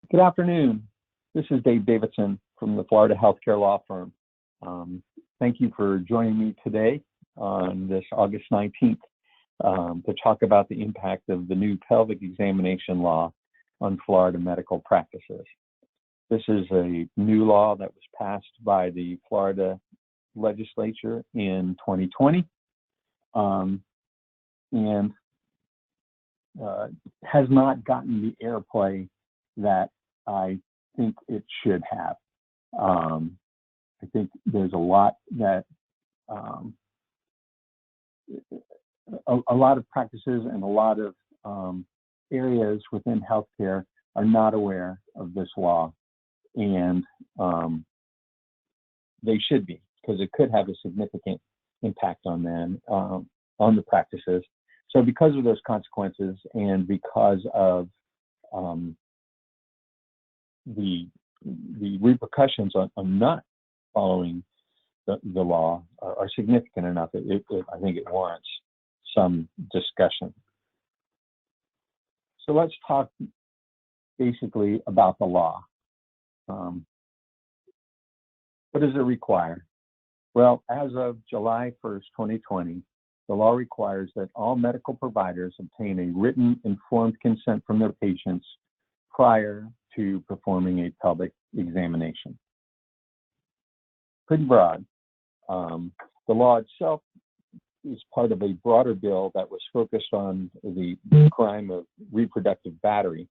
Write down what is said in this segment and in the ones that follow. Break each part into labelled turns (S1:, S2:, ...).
S1: Good afternoon. This is Dave Davidson from the Florida Healthcare Law Firm. Thank you for joining me today on this August 19th to talk about the impact of the new pelvic examination law on Florida medical practices. This is a new law that was passed by the Florida legislature in 2020 and has not gotten the airplay that I think it should have. I think there's a lot that a lot of practices and a lot of areas within healthcare are not aware of this law, and they should be, because it could have a significant impact on them, on the practices. So because of those consequences and because of the repercussions on not following the law are significant enough. I think it warrants some discussion. So let's talk basically about the law. What does it require? Well, as of July 1st, 2020, the law requires that all medical providers obtain a written informed consent from their patients prior to performing a pelvic examination. Pretty broad. The law itself is part of a broader bill that was focused on the crime of reproductive battery,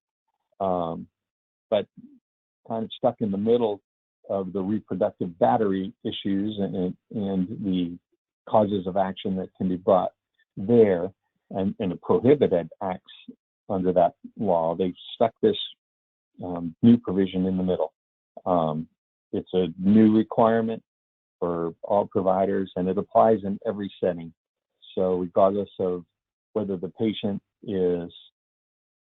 S1: but kind of stuck in the middle of the reproductive battery issues and the causes of action that can be brought there and the prohibited acts under that law. They stuck this new provision in the middle. It's a new requirement for all providers, and it applies in every setting. So regardless of whether the patient is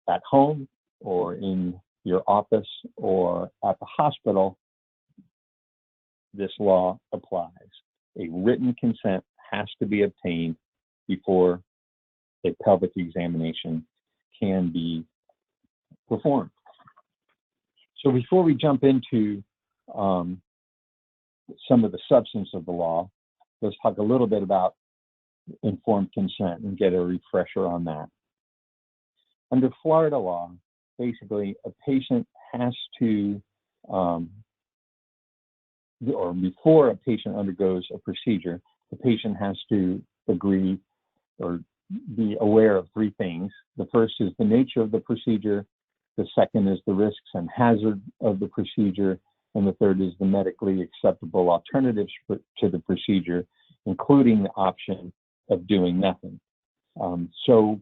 S1: at home or in your office or at the hospital, this law applies. A written consent has to be obtained before a pelvic examination can be performed. So before we jump into some of the substance of the law, let's talk a little bit about informed consent and get a refresher on that. Under Florida law, basically a patient has to, or before a patient undergoes a procedure, the patient has to agree or be aware of three things. The first is the nature of the procedure. The second is the risks and hazard of the procedure. And the third is the medically acceptable alternatives to the procedure, including the option of doing nothing. So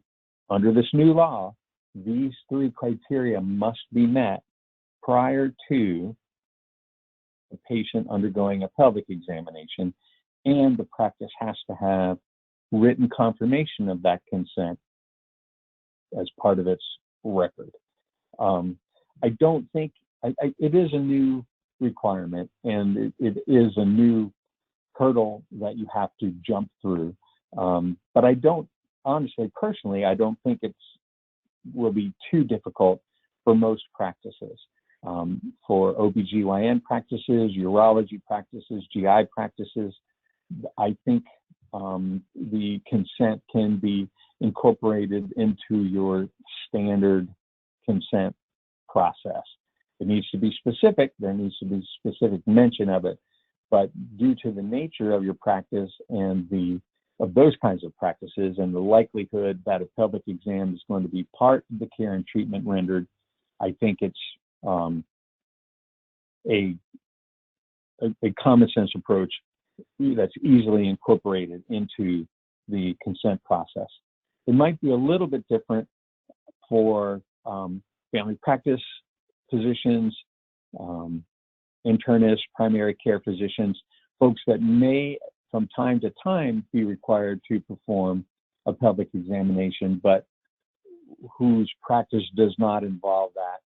S1: under this new law, these three criteria must be met prior to the patient undergoing a pelvic examination, and the practice has to have written confirmation of that consent as part of its record. I don't think, it is a new requirement, and it is a new hurdle that you have to jump through. But I don't, honestly, personally, I don't think will be too difficult for most practices. For OBGYN practices, urology practices, GI practices, I think the consent can be incorporated into your standard consent process. It needs to be specific. There needs to be specific mention of it. But due to the nature of your practice and of those kinds of practices and the likelihood that a pelvic exam is going to be part of the care and treatment rendered, I think it's a common sense approach that's easily incorporated into the consent process. It might be a little bit different for family practice physicians, internists, primary care physicians, folks that may from time to time be required to perform a pelvic examination, but whose practice does not involve that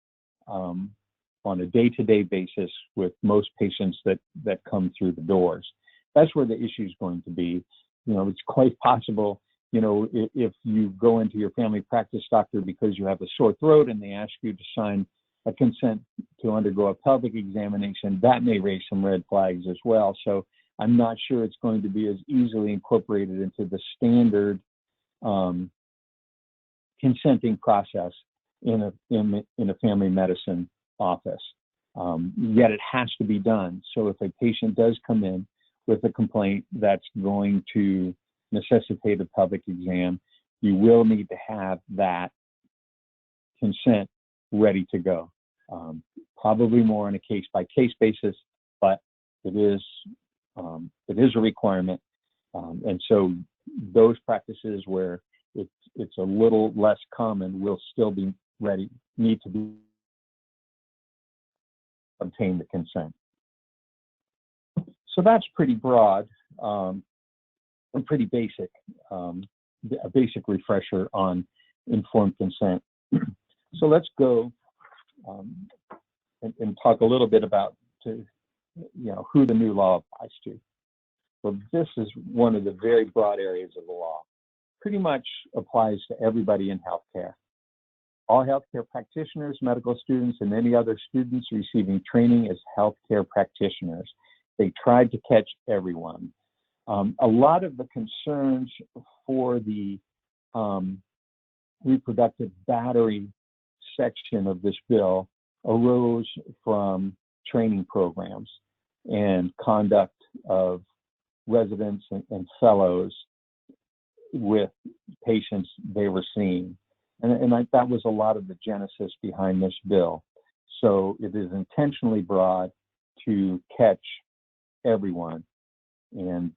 S1: on a day-to-day basis with most patients that come through the doors. That's where the issue is going to be. It's quite possible, if you go into your family practice doctor because you have a sore throat and they ask you to sign a consent to undergo a pelvic examination, that may raise some red flags as well. So I'm not sure it's going to be as easily incorporated into the standard consenting process in a family medicine office. Yet it has to be done. So if a patient does come in with a complaint that's going to necessitate a pelvic exam, you will need to have that consent ready to go. Probably more on a case-by-case basis, but it is a requirement. And so those practices where it's a little less common will still be ready, need to be obtain the consent. So that's pretty broad and pretty basic, a basic refresher on informed consent. So let's go and talk a little bit about who the new law applies to. Well, this is one of the very broad areas of the law. Pretty much applies to everybody in healthcare. All healthcare practitioners, medical students, and any other students receiving training as healthcare practitioners. They tried to catch everyone. A lot of the concerns for the reproductive battery section of this bill arose from training programs and conduct of residents and fellows with patients they were seeing. And that was a lot of the genesis behind this bill. So it is intentionally broad to catch everyone and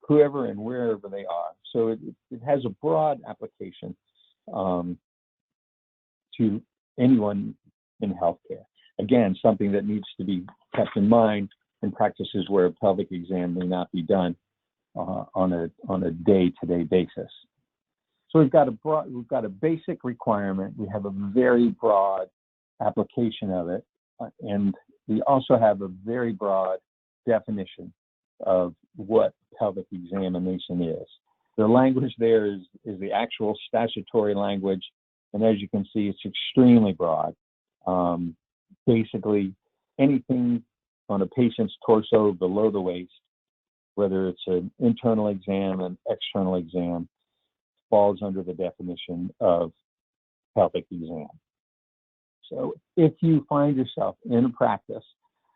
S1: whoever and wherever they are. So it has a broad application to anyone in healthcare. Again, something that needs to be kept in mind in practices where a pelvic exam may not be done on a day-to-day basis. So we've got a basic requirement. We have a very broad application of it, and we also have a very broad definition of what pelvic examination is. The language there is the actual statutory language, and as you can see, it's extremely broad. Basically, anything on a patient's torso below the waist, whether it's an internal exam and external exam, falls under the definition of pelvic exam. So if you find yourself in a practice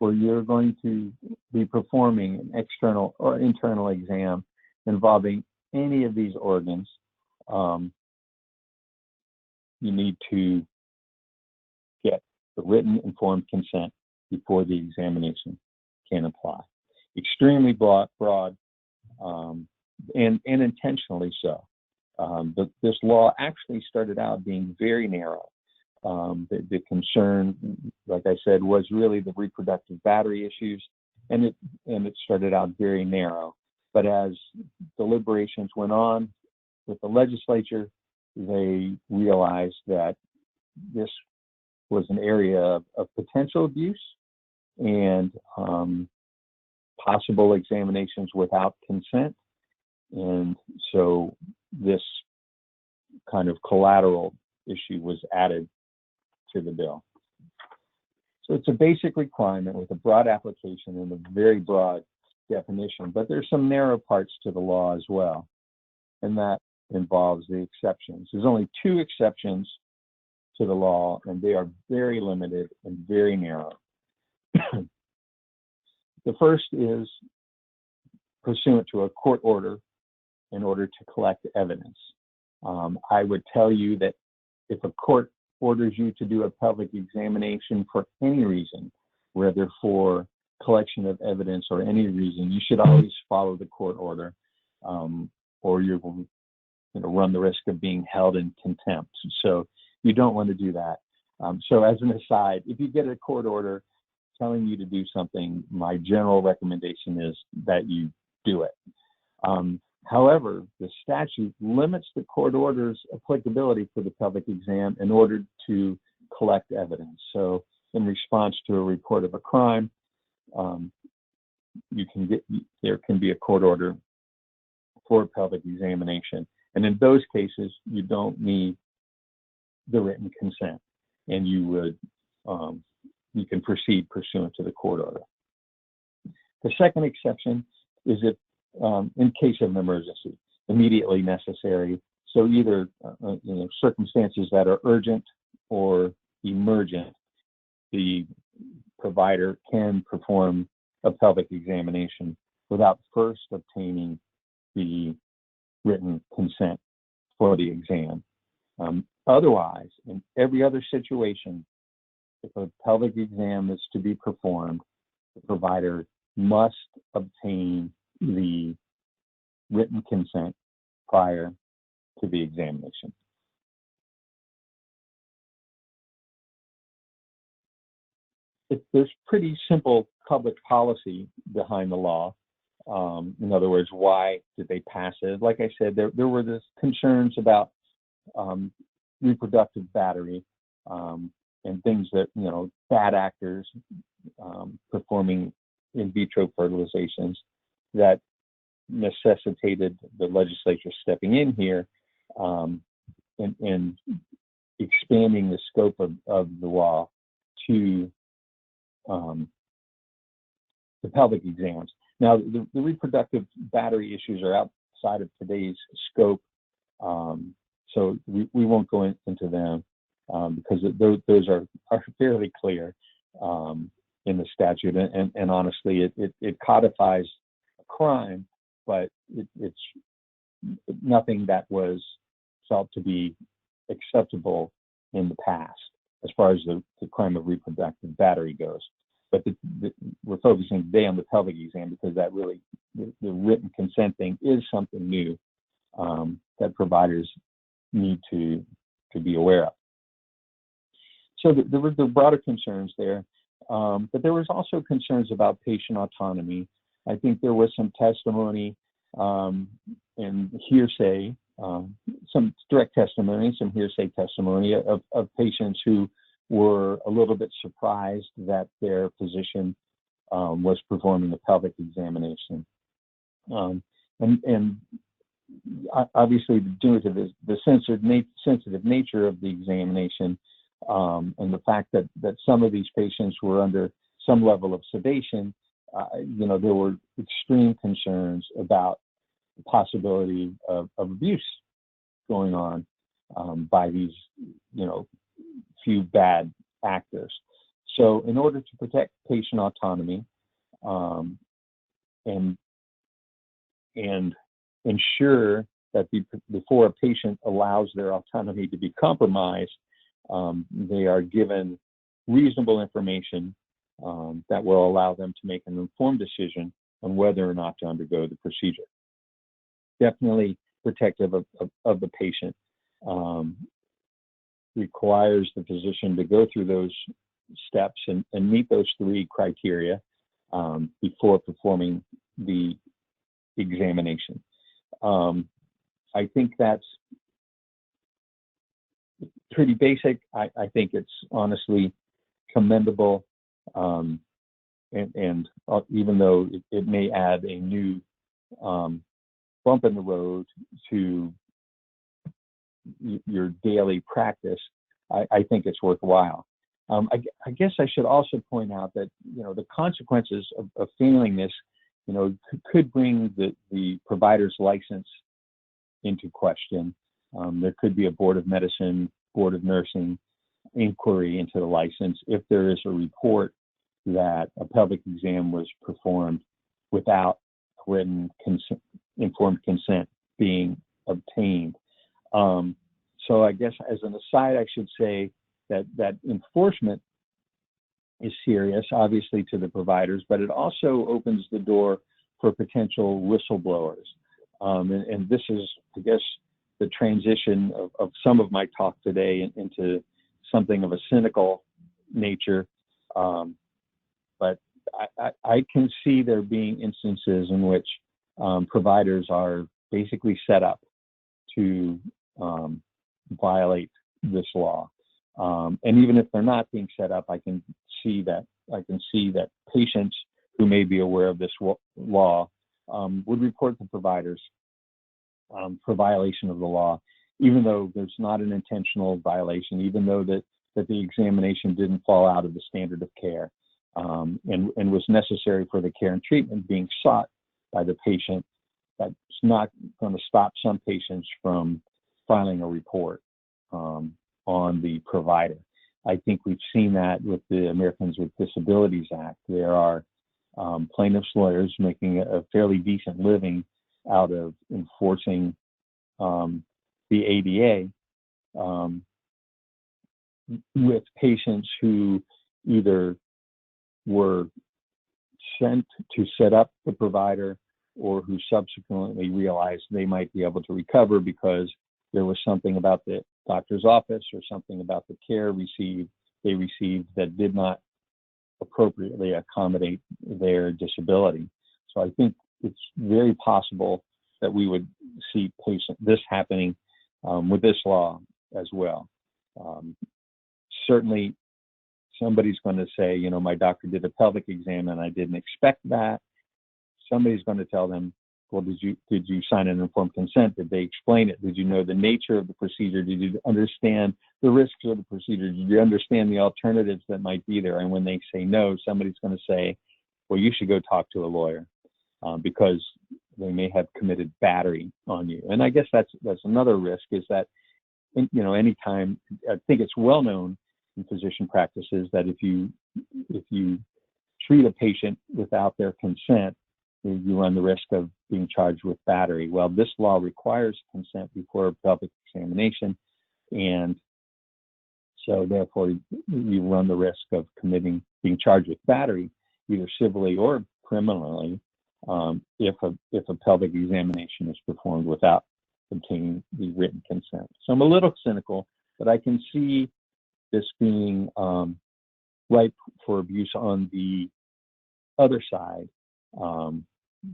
S1: where you're going to be performing an external or internal exam involving any of these organs, you need to get the written informed consent before the examination can apply. Extremely broad, and intentionally so. But this law actually started out being very narrow. The concern, like I said, was really the reproductive battery issues, and it started out very narrow. But as deliberations went on with the legislature, they realized that this was an area of potential abuse and possible examinations without consent. And so this kind of collateral issue was added to the bill. So it's a basic requirement with a broad application and a very broad definition, but there's some narrow parts to the law as well, and that involves the exceptions. There's only 2 exceptions to the law, and they are very limited and very narrow. The first is pursuant to a court order in order to collect evidence. I would tell you that if a court orders you to do a pelvic examination for any reason, whether for collection of evidence or any reason, you should always follow the court order, or you will run the risk of being held in contempt. So you don't want to do that. So as an aside, if you get a court order telling you to do something, my general recommendation is that you do it. However, the statute limits the court order's applicability for the pelvic exam in order to collect evidence. So in response to a report of a crime, there can be a court order for a pelvic examination. And in those cases, you don't need the written consent, and you can proceed pursuant to the court order. The second exception is if, in case of an emergency, immediately necessary. So either circumstances that are urgent or emergent, the provider can perform a pelvic examination without first obtaining the written consent for the exam. Otherwise, in every other situation, if a pelvic exam is to be performed, the provider must obtain the written consent prior to the examination. There's pretty simple public policy behind the law. In other words, why did they pass it? Like I said, there were these concerns about reproductive battery and things that, bad actors performing in vitro fertilizations that necessitated the legislature stepping in here and expanding the scope of the law to the pelvic exams. Now, the reproductive battery issues are outside of today's scope, so we won't go into them because those are fairly clear in the statute, and honestly, it codifies a crime, but it's nothing that was felt to be acceptable in the past as far as the crime of reproductive battery goes. But we're focusing today on the pelvic exam because that really, the written consent thing is something new that providers need to be aware of. So there were the broader concerns there, but there was also concerns about patient autonomy. I think there was some testimony and hearsay, some direct testimony, some hearsay testimony of patients who were a little bit surprised that their physician was performing a pelvic examination. And obviously, due to the sensitive nature of the examination and the fact that some of these patients were under some level of sedation, there were extreme concerns about the possibility of abuse going on by these, few bad actors. So in order to protect patient autonomy and ensure that before a patient allows their autonomy to be compromised, they are given reasonable information that will allow them to make an informed decision on whether or not to undergo the procedure. Definitely protective of the patient. Requires the physician to go through those steps and meet those three criteria before performing the examination. I think that's pretty basic. I think it's honestly commendable. And even though it may add a new bump in the road to your daily practice, I think it's worthwhile. I guess I should also point out that the consequences of failing this, could bring the provider's license into question. There could be a board of medicine, board of nursing inquiry into the license if there is a report that a pelvic exam was performed without written informed consent being obtained. So I guess as an aside, I should say that enforcement is serious, obviously, to the providers, but it also opens the door for potential whistleblowers. And this is, I guess, the transition of some of my talk today into something of a cynical nature. But I can see there being instances in which providers are basically set up to violate this law. And even if they're not being set up, I can see that patients who may be aware of this law would report the providers for violation of the law even though there's not an intentional violation, even though that the examination didn't fall out of the standard of care, and was necessary for the care and treatment being sought by the patient. That's not going to stop some patients from filing a report on the provider. I think we've seen that with the Americans with Disabilities Act. There are plaintiffs' lawyers making a fairly decent living out of enforcing the ADA with patients who either were sent to set up the provider or who subsequently realized they might be able to recover because there was something about the doctor's office or something about the care they received that did not appropriately accommodate their disability. So I think it's very possible that we would see this happening with this law as well. Certainly, somebody's going to say, my doctor did a pelvic exam and I didn't expect that. Somebody's going to tell them, well, did you sign an informed consent? Did they explain it? Did you know the nature of the procedure? Did you understand the risks of the procedure? Did you understand the alternatives that might be there? And when they say no, somebody's going to say, well, you should go talk to a lawyer because they may have committed battery on you. And I guess that's another risk, is that, anytime, I think it's well known in physician practices that if you treat a patient without their consent, you run the risk of being charged with battery. Well, this law requires consent before a pelvic examination, and so therefore you run the risk of being charged with battery, either civilly or criminally, if a pelvic examination is performed without obtaining the written consent. So I'm a little cynical, but I can see this being ripe for abuse on the other side,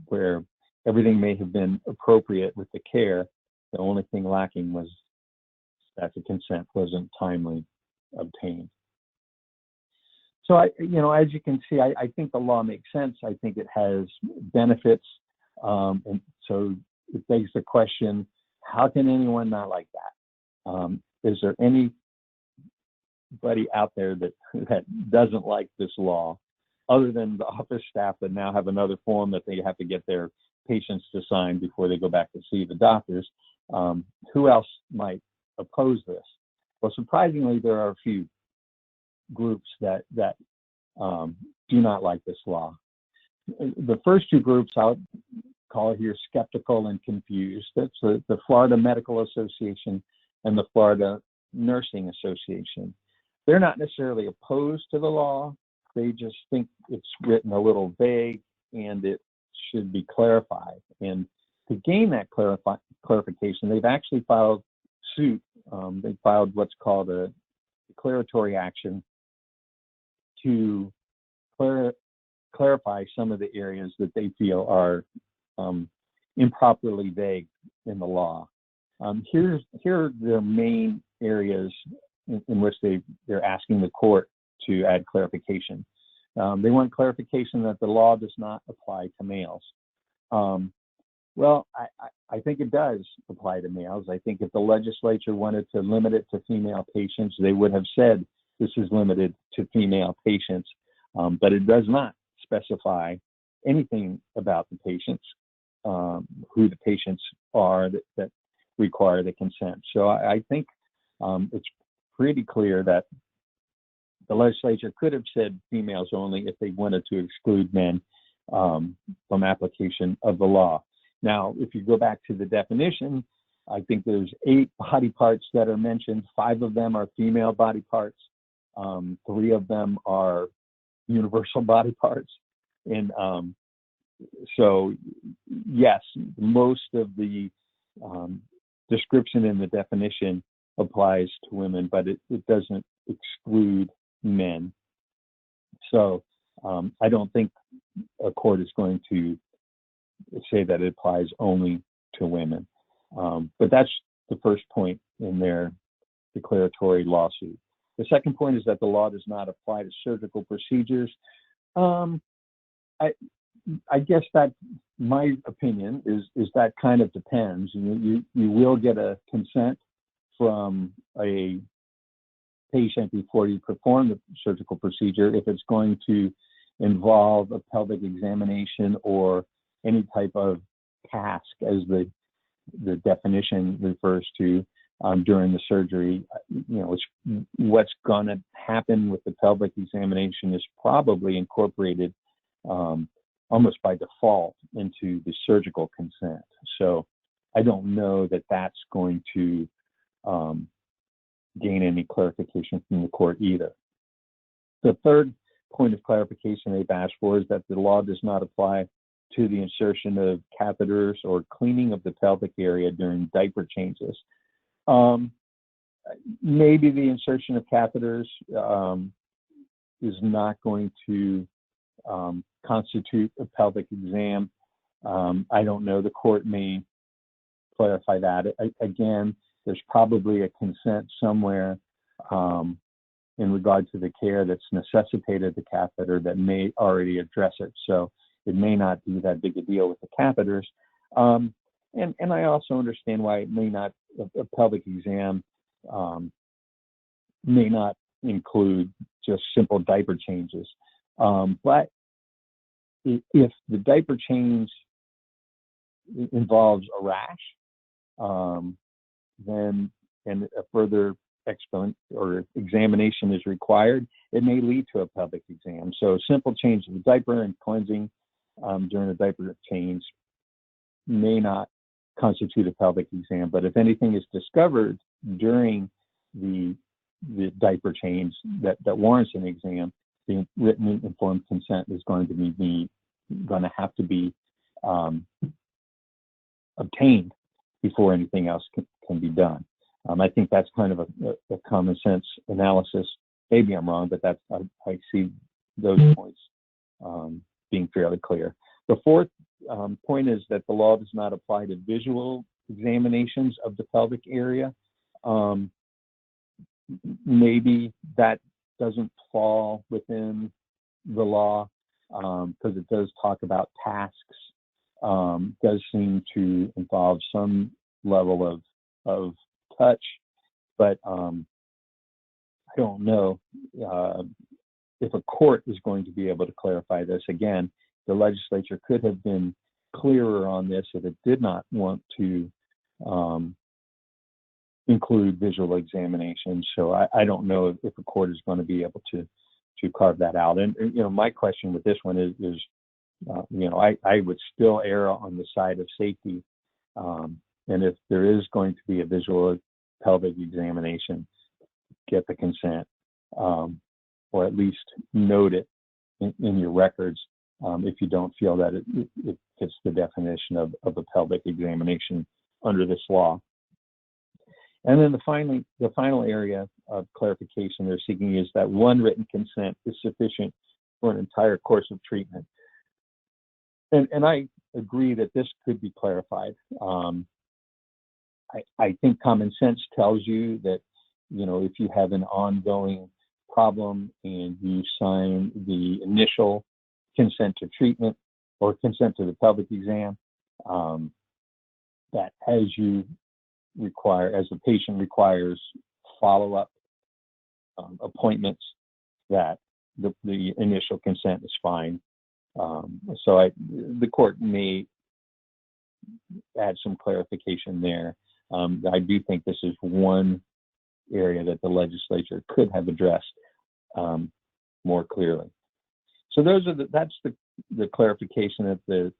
S1: where everything may have been appropriate with the care. The only thing lacking was that the consent wasn't timely obtained. So as you can see, I think the law makes sense. I think it has benefits. And so it begs the question, how can anyone not like that? Is there anybody out there that doesn't like this law, other than the office staff that now have another form that they have to get their patients to sign before they go back to see the doctors? Who else might oppose this? Well, surprisingly, there are a few groups that do not like this law. The first two groups I'll call here skeptical and confused. That's the Florida Medical Association and the Florida Nursing Association. They're not necessarily opposed to the law. They just think it's written a little vague and it should be clarified. And to gain that clarification, they've actually filed suit. They filed what's called a declaratory action to clarify some of the areas that they feel are improperly vague in the law. Here are their main areas in which they're asking the court to add clarification. They want clarification that the law does not apply to males. Well, I think it does apply to males. I think if the legislature wanted to limit it to female patients, they would have said this is limited to female patients, but it does not specify anything about the patients, who the patients are that require the consent. So I think it's pretty clear that the legislature could have said females only if they wanted to exclude men from application of the law. Now, if you go back to the definition, I think there's 8 body parts that are mentioned. 5 of them are female body parts. 3 of them are universal body parts. And so, yes, most of the description in the definition applies to women, but it doesn't exclude men. So I don't think a court is going to say that it applies only to women. But that's the first point in their declaratory lawsuit. The second point is that the law does not apply to surgical procedures. I guess that my opinion is that kind of depends. You will get a consent from a patient before you perform the surgical procedure if it's going to involve a pelvic examination or any type of task, as the definition refers to, during the surgery. What's going to happen with the pelvic examination is probably incorporated almost by default into the surgical consent. So I don't know that that's going to gain any clarification from the court either. The third point of clarification they've asked for is that the law does not apply to the insertion of catheters or cleaning of the pelvic area during diaper changes. Maybe the insertion of catheters is not going to constitute a pelvic exam. I don't know. The court may clarify that. Again, there's probably a consent somewhere in regard to the care that's necessitated the catheter that may already address it. So it may not be that big a deal with the catheters. And I also understand why it may not, a pelvic exam may not include just simple diaper changes. But if the diaper change involves a rash, then and a further examination is required, it may lead to a pelvic exam. So simple change of the diaper and cleansing during a diaper change may not constitute a pelvic exam. But if anything is discovered during the diaper change that warrants an exam, the written informed consent is going to have to be obtained before anything else can be done. I think that's kind of a common sense analysis. Maybe I'm wrong, but I see those points being fairly clear. The fourth point is that the law does not apply to visual examinations of the pelvic area. Maybe that doesn't fall within the law because it does talk about tasks, does seem to involve some level of touch, but I don't know if a court is going to be able to clarify this. Again, the legislature could have been clearer on this if it did not want to include visual examinations. So I don't know if a court is going to be able to carve that out. And my question with this one is I would still err on the side of safety. And if there is going to be a visual pelvic examination, get the consent, or at least note it in your records if you don't feel that it fits the definition of a pelvic examination under this law. And then the final area of clarification they're seeking is that one written consent is sufficient for an entire course of treatment. And I agree that this could be clarified. I think common sense tells you that, if you have an ongoing problem and you sign the initial consent to treatment or consent to the pelvic exam, that as the patient requires follow-up appointments, that the initial consent is fine. So the court may add some clarification there. I do think this is one area that the legislature could have addressed more clearly. So that's the clarification that the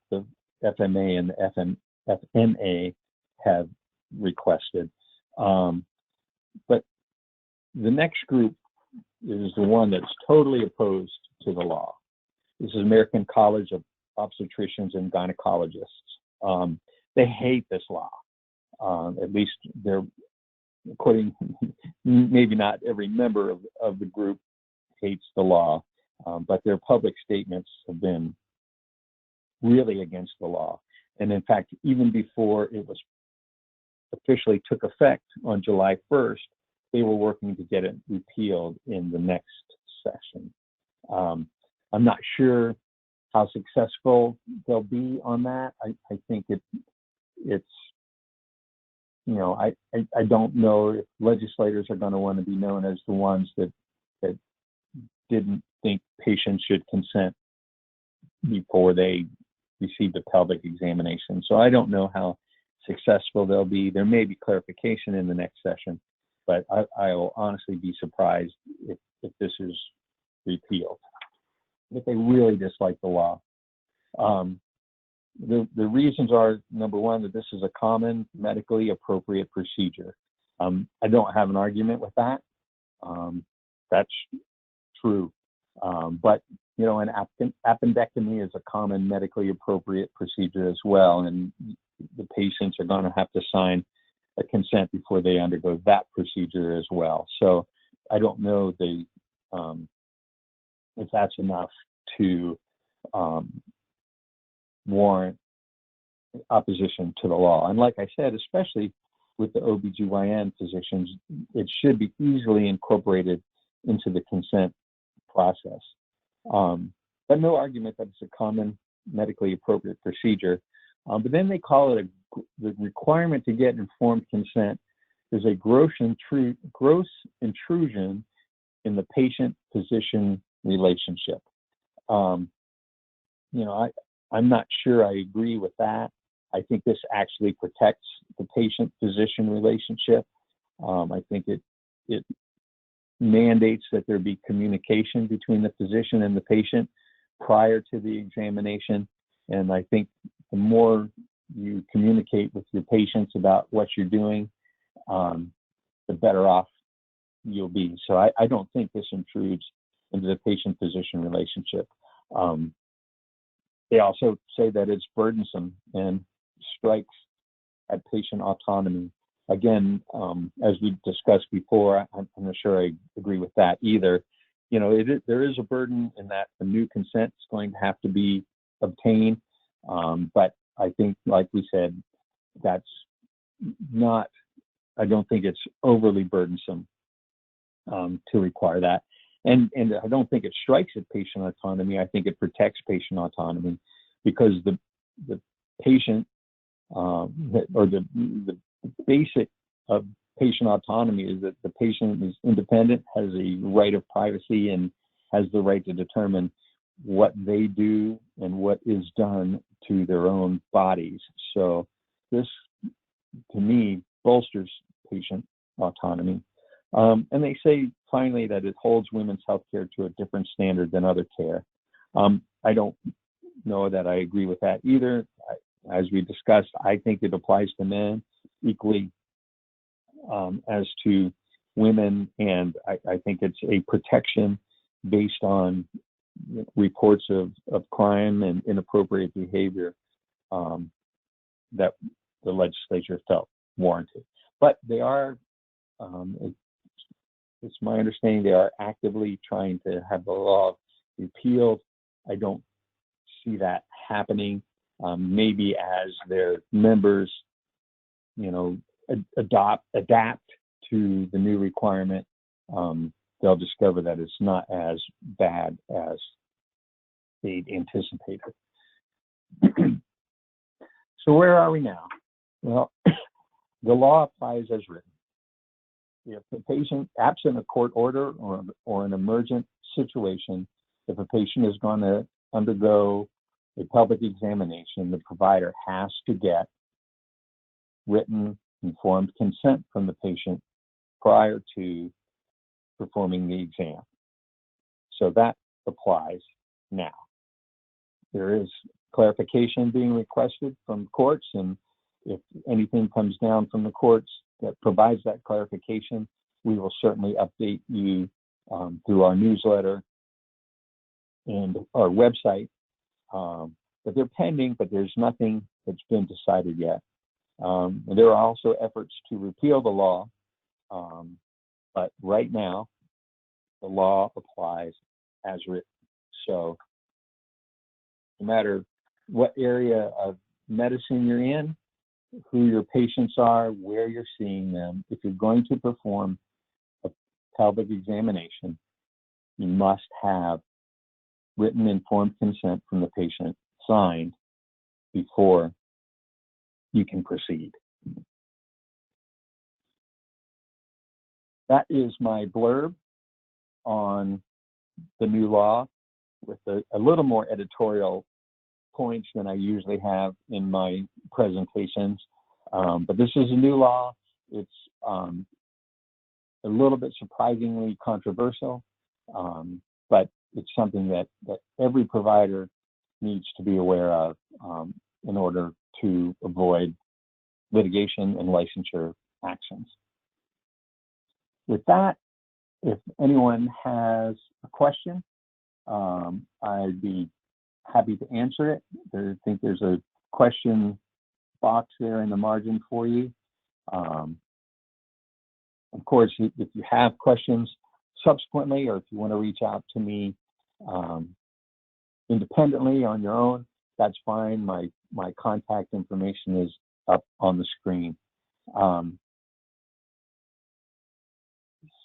S1: FMA and the FMA have requested. But the next group is the one that's totally opposed to the law. This is American College of Obstetricians and Gynecologists. They hate this law. At least they're, according, maybe not every member of the group hates the law, but their public statements have been really against the law. And in fact, even before it was officially took effect on July 1st, they were working to get it repealed in the next session. I'm not sure how successful they'll be on that. I think it's I don't know if legislators are going to want to be known as the ones that didn't think patients should consent before they received a pelvic examination. So I don't know how successful they'll be. There may be clarification in the next session, but I will honestly be surprised if this is repealed, if they really dislike the law. The reasons are, number one, that this is a common medically appropriate procedure. I don't have an argument with that. That's true. But, an appendectomy is a common medically appropriate procedure as well. And the patients are going to have to sign a consent before they undergo that procedure as well. So I don't know if that's enough to warrant opposition to the law. And like I said, especially with the OBGYN physicians, it should be easily incorporated into the consent process. But no argument that it's a common medically appropriate procedure. But then they call it the requirement to get informed consent is a gross intrusion in the patient-physician relationship. I'm not sure I agree with that. I think this actually protects the patient-physician relationship. I think it mandates that there be communication between the physician and the patient prior to the examination. And I think the more you communicate with your patients about what you're doing, the better off you'll be. So I don't think this intrudes into the patient-physician relationship. They also say that it's burdensome and strikes at patient autonomy. Again, as we discussed before, I'm not sure I agree with that either. There is a burden in that a new consent is going to have to be obtained. But I think, like we said, I don't think it's overly burdensome to require that. And I don't think it strikes at patient autonomy. I think it protects patient autonomy because the patient or the basic of patient autonomy is that the patient is independent, has a right of privacy, and has the right to determine what they do and what is done to their own bodies. So this, to me, bolsters patient autonomy. And they say, finally, that it holds women's health care to a different standard than other care. I don't know that I agree with that either. As we discussed, I think it applies to men equally as to women, and I think it's a protection based on reports of crime and inappropriate behavior that the legislature felt warranted. But they are, it's my understanding, they are actively trying to have the law repealed. I don't see that happening. Maybe as their members, adapt to the new requirement, they'll discover that it's not as bad as they'd anticipated. So where are we now? Well, the law applies as written. If the patient, absent a court order or an emergent situation, if a patient is going to undergo a pelvic examination, the provider has to get written informed consent from the patient prior to performing the exam. So that applies now. There is clarification being requested from courts, and if anything comes down from the courts that provides that clarification, we will certainly update you through our newsletter and our website. But they're pending, but there's nothing that's been decided yet. And there are also efforts to repeal the law, but right now, the law applies as written. So no matter what area of medicine you're in, who your patients are, where you're seeing them, if you're going to perform a pelvic examination, you must have written informed consent from the patient signed before you can proceed. that is my blurb on the new law, with a little more editorial points than I usually have in my presentations. But this is a new law. It's a little bit surprisingly controversial, but it's something that every provider needs to be aware of in order to avoid litigation and licensure actions. With that, if anyone has a question, I'd be happy to answer it. I think there's a question box there in the margin for you. Of course, if you have questions subsequently, or if you want to reach out to me independently on your own, that's fine. My contact information is up on the screen.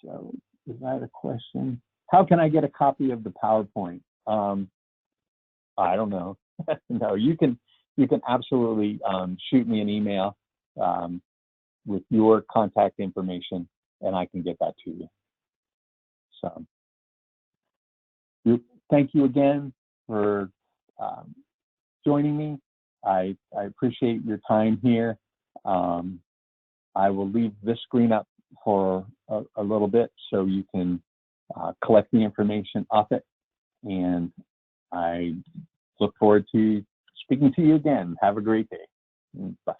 S1: So is that a question? How can I get a copy of the PowerPoint? I don't know. No, you can absolutely shoot me an email with your contact information, and I can get that to you. So thank you again for joining me. I appreciate your time here. I will leave this screen up for a little bit so you can collect the information off it. And I look forward to speaking to you again. Have a great day. Bye.